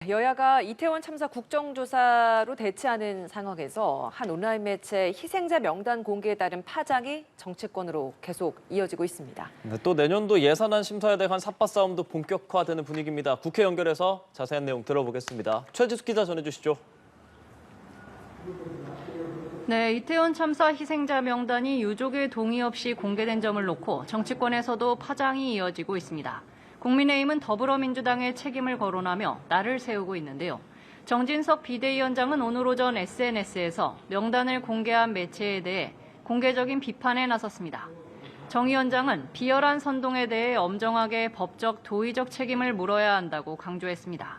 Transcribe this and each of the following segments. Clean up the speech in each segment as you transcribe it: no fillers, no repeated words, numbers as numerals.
여야가 이태원 참사 국정조사로 대치하는 상황에서 한 온라인 매체 희생자 명단 공개에 따른 파장이 정치권으로 계속 이어지고 있습니다. 네, 또 내년도 예산안 심사에 대한 삿바 싸움도 본격화되는 분위기입니다. 국회 연결해서 자세한 내용 들어보겠습니다. 최지숙 기자 전해주시죠. 네, 이태원 참사 희생자 명단이 유족의 동의 없이 공개된 점을 놓고 정치권에서도 파장이 이어지고 있습니다. 국민의힘은 더불어민주당의 책임을 거론하며 날을 세우고 있는데요. 정진석 비대위원장은 오늘 오전 SNS에서 명단을 공개한 매체에 대해 공개적인 비판에 나섰습니다. 정 위원장은 비열한 선동에 대해 엄정하게 법적, 도의적 책임을 물어야 한다고 강조했습니다.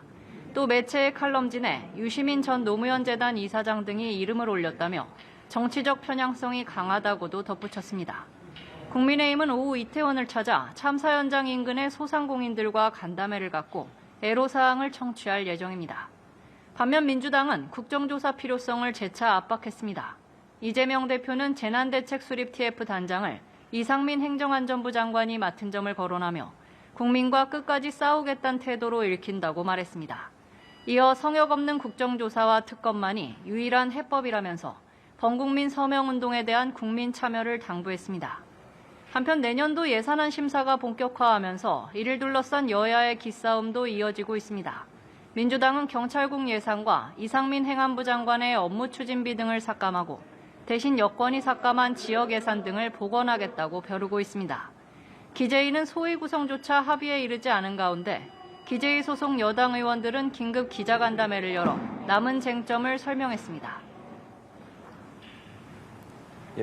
또 매체의 칼럼진에 유시민 전 노무현 재단 이사장 등이 이름을 올렸다며 정치적 편향성이 강하다고도 덧붙였습니다. 국민의힘은 오후 이태원을 찾아 참사 현장 인근의 소상공인들과 간담회를 갖고 애로사항을 청취할 예정입니다. 반면 민주당은 국정조사 필요성을 재차 압박했습니다. 이재명 대표는 재난대책 수립 TF 단장을 이상민 행정안전부 장관이 맡은 점을 거론하며 국민과 끝까지 싸우겠다는 태도로 읽힌다고 말했습니다. 이어 성역 없는 국정조사와 특검만이 유일한 해법이라면서 범국민 서명운동에 대한 국민 참여를 당부했습니다. 한편 내년도 예산안 심사가 본격화하면서 이를 둘러싼 여야의 기싸움도 이어지고 있습니다. 민주당은 경찰국 예산과 이상민 행안부 장관의 업무 추진비 등을 삭감하고 대신 여권이 삭감한 지역 예산 등을 복원하겠다고 벼르고 있습니다. 기재위는 소위 구성조차 합의에 이르지 않은 가운데 기재위 소속 여당 의원들은 긴급 기자간담회를 열어 남은 쟁점을 설명했습니다.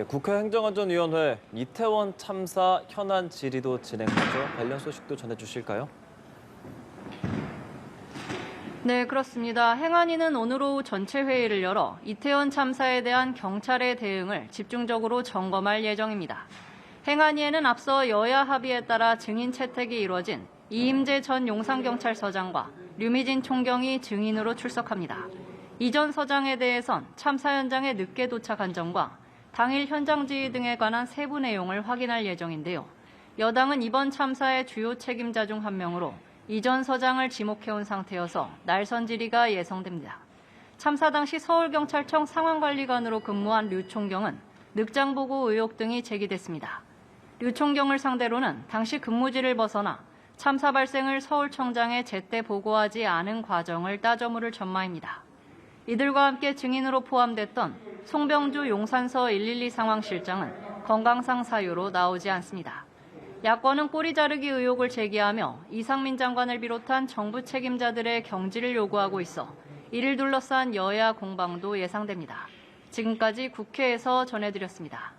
국회 행정안전위원회 이태원 참사 현안 질의도 진행하죠. 관련 소식도 전해주실까요? 네, 그렇습니다. 행안위는 오늘 오후 전체 회의를 열어 이태원 참사에 대한 경찰의 대응을 집중적으로 점검할 예정입니다. 행안위에는 앞서 여야 합의에 따라 증인 채택이 이루어진 이임재 전 용산경찰서장과 류미진 총경이 증인으로 출석합니다. 이 전 서장에 대해선 참사 현장에 늦게 도착한 점과 당일 현장 지휘 등에 관한 세부 내용을 확인할 예정인데요. 여당은 이번 참사의 주요 책임자 중 한 명으로 이 전 서장을 지목해온 상태여서 날선 질의가 예상됩니다. 참사 당시 서울경찰청 상황관리관으로 근무한 류 총경은 늑장 보고 의혹 등이 제기됐습니다. 류 총경을 상대로는 당시 근무지를 벗어나 참사 발생을 서울청장에 제때 보고하지 않은 과정을 따져 물을 전망입니다. 이들과 함께 증인으로 포함됐던 송병주 용산서 112 상황실장은 건강상 사유로 나오지 않습니다. 야권은 꼬리 자르기 의혹을 제기하며 이상민 장관을 비롯한 정부 책임자들의 경질을 요구하고 있어 이를 둘러싼 여야 공방도 예상됩니다. 지금까지 국회에서 전해드렸습니다.